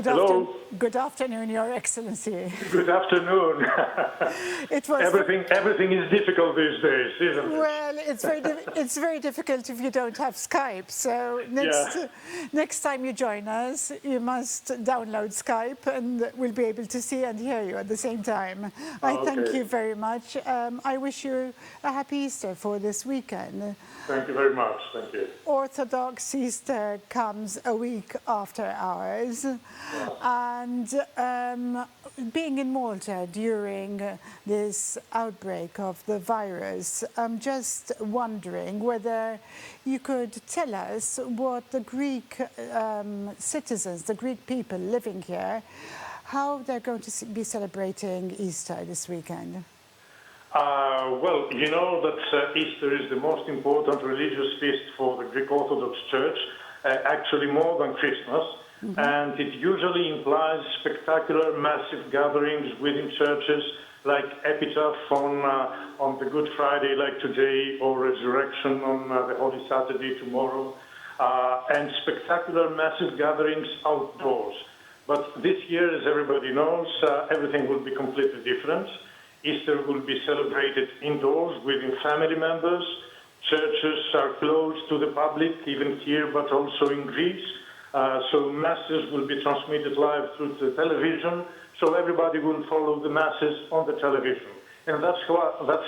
Hello. Good afternoon, Your Excellency. Good afternoon. Everything is difficult these days, isn't it? Well, it's very difficult if you don't have Skype. So next time you join us, you must download Skype, and we'll be able to see and hear you at the same time. I thank you very much. I wish you a happy Easter for this weekend. Thank you very much. Thank you. Orthodox Easter comes a week after ours. And being in Malta during this outbreak of the virus, I'm just wondering whether you could tell us what the Greek citizens, the Greek people living here, how they're going to be celebrating Easter this weekend. Well, you know that Easter is the most important religious feast for the Greek Orthodox Church, actually more than Christmas. And it usually implies spectacular, massive gatherings within churches, like Epitaph on the Good Friday, like today, or Resurrection on the Holy Saturday tomorrow, and spectacular, massive gatherings outdoors. But this year, as everybody knows, everything will be completely different. Easter will be celebrated indoors within family members. Churches are closed to the public, even here, but also in Greece. So masses will be transmitted live through the television, so everybody will follow the masses on the television. And that's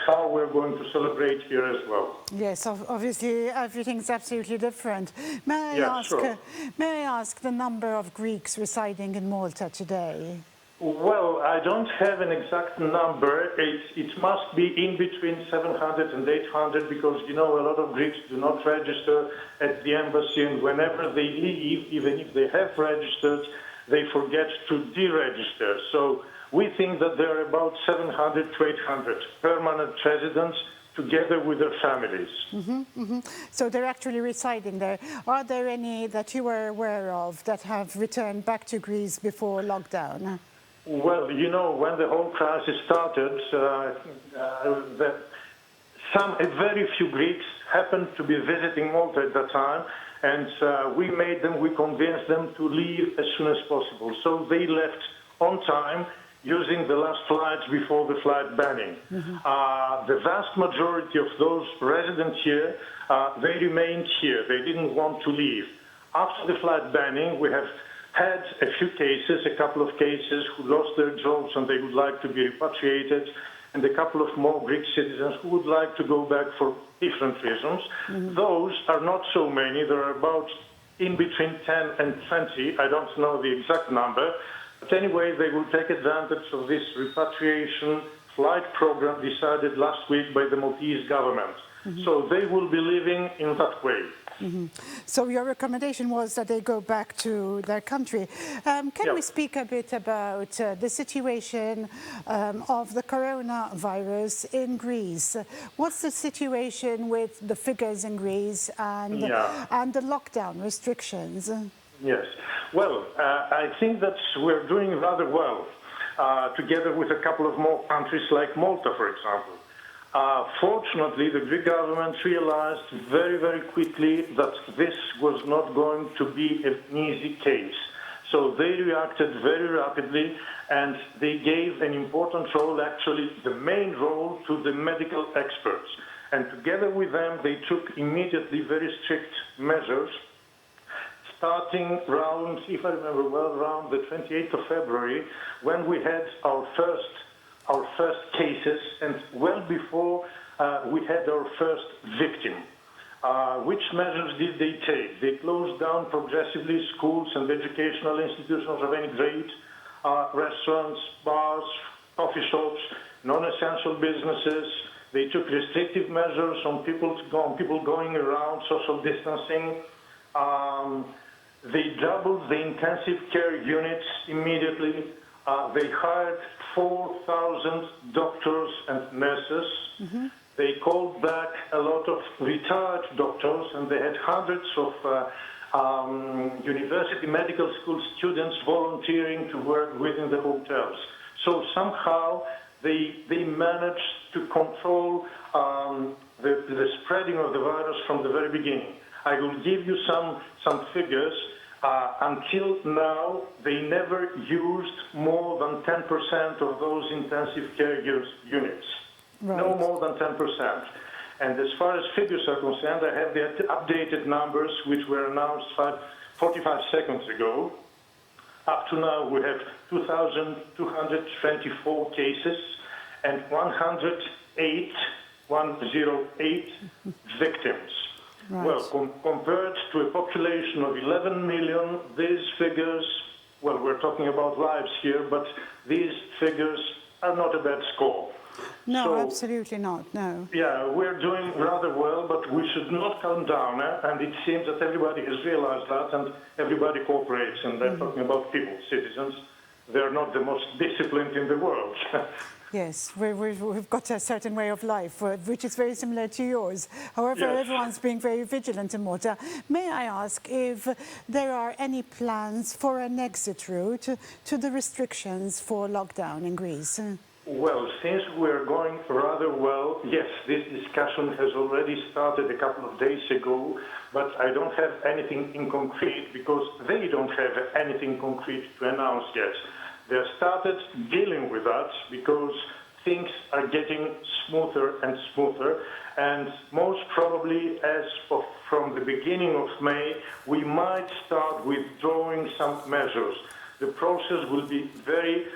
how we're going to celebrate here as well. Yes, obviously everything's absolutely different. May I ask the number of Greeks residing in Malta today? Well, I don't have an exact number. It must be in between 700 and 800 because, you know, a lot of Greeks do not register at the embassy, and whenever they leave, even if they have registered, they forget to deregister. So we think that there are about 700 to 800 permanent residents together with their families. So they're actually residing there. Are there any that you are aware of that have returned back to Greece before lockdown? Well, you know, when the whole crisis started, very few Greeks happened to be visiting Malta at that time, and we convinced them to leave as soon as possible. So they left on time, using the last flights before the flight banning. The vast majority of those residents here, they remained here. They didn't want to leave. After the flight banning, we have had a few cases, a couple of cases who lost their jobs and they would like to be repatriated, and a couple of more Greek citizens who would like to go back for different reasons. Those are not so many. There are about in between 10 and 20. I don't know the exact number. But anyway, they will take advantage of this repatriation flight program decided last week by the Maltese government. So they will be living in that way. So your recommendation was that they go back to their country. Can we speak a bit about the situation of the coronavirus in Greece? What's the situation with the figures in Greece and the lockdown restrictions? Yes. Well, I think that we're doing rather well, together with a couple of more countries like Malta, for example. Fortunately, the Greek government realized very, very quickly that this was not going to be an easy case. So they reacted very rapidly, and they gave an important role, actually the main role, to the medical experts. And together with them, they took immediately very strict measures, starting around, if I remember well, around the 28th of February, when we had our first cases, and well before we had our first victim. Which measures did they take? They closed down progressively schools and educational institutions of any grade, restaurants, bars, coffee shops, non-essential businesses. They took restrictive measures on people going around, social distancing. They doubled the intensive care units immediately. They hired 4,000 doctors and nurses. They called back a lot of retired doctors, and they had hundreds of university medical school students volunteering to work within the hotels. So somehow they managed to control the spreading of the virus from the very beginning. I will give you some figures. Until now, they never used more than 10% of those intensive care units. Right. No more than 10%. And as far as figures are concerned, I have the updated numbers, which were announced 45 seconds ago. Up to now, we have 2,224 cases and 108 victims. Right. Well, compared to a population of 11 million, these figures, well, we're talking about lives here, but these figures are not a bad score. No, So, absolutely not, no. yeah, we're doing rather well, but we should not calm down, and it seems that everybody has realized that, and everybody cooperates, and they're talking about people, citizens. They're not the most disciplined in the world. Yes, we've got a certain way of life, which is very similar to yours. However, Yes. everyone's being very vigilant in Malta. May I ask if there are any plans for an exit route to the restrictions for lockdown in Greece? Well, since we're going rather well, yes, this discussion has already started a couple of days ago, but I don't have anything in concrete because they don't have anything concrete to announce yet. They started dealing with that because things are getting smoother and smoother, and most probably from the beginning of May, we might start withdrawing some measures. The process will be very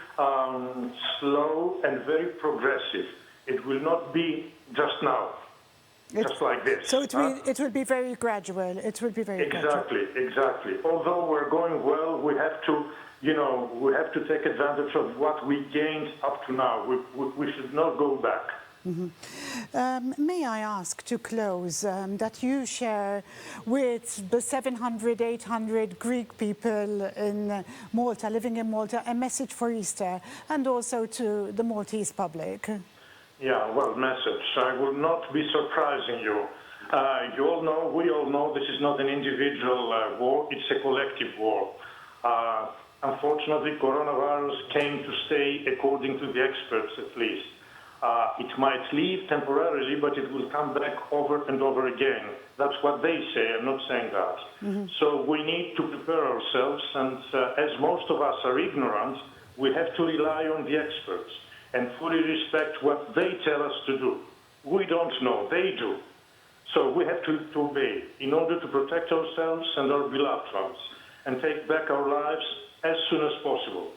slow and very progressive. It will not be just now, just like this. So it will be very gradual. It will be very gradual. Exactly. Although we're going well, we have to, we have to take advantage of what we gained up to now. We should not go back. May I ask to close that you share with the 700, 800 Greek people in Malta, living in Malta, a message for Easter and also to the Maltese public? Yeah, well, message. I will not be surprising you. You all know, we all know this is not an individual war, it's a collective war. Unfortunately, coronavirus came to stay according to the experts at least. It might leave temporarily, but it will come back over and over again. That's what they say. I'm not saying that. So we need to prepare ourselves, and as most of us are ignorant, we have to rely on the experts and fully respect what they tell us to do. We don't know, they do. So we have to obey in order to protect ourselves and our beloved ones and take back our lives as soon as possible.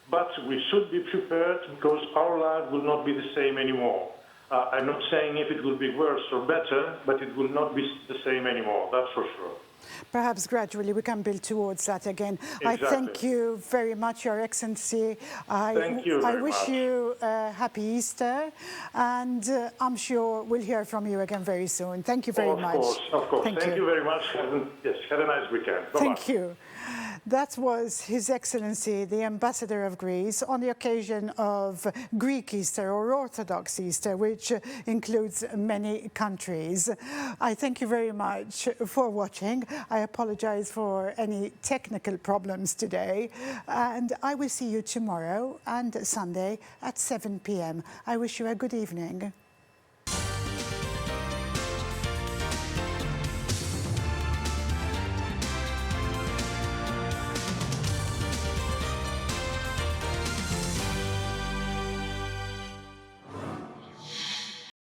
But we should be prepared because our life will not be the same anymore. I'm not saying if it will be worse or better, but it will not be the same anymore, that's for sure. Perhaps gradually we can build towards that again. Exactly. I thank you very much, Your Excellency. Thank you very I wish much. you a happy Easter, and I'm sure we'll hear from you again very soon. Thank you very much. Of course. Thank you very much. Yes, have a nice weekend. Bye-bye. Thank you. That was His Excellency, the Ambassador of Greece, on the occasion of Greek Easter or Orthodox Easter, which includes many countries. I thank you very much for watching. I apologize for any technical problems today, and I will see you tomorrow and Sunday at 7 p.m. I wish you a good evening.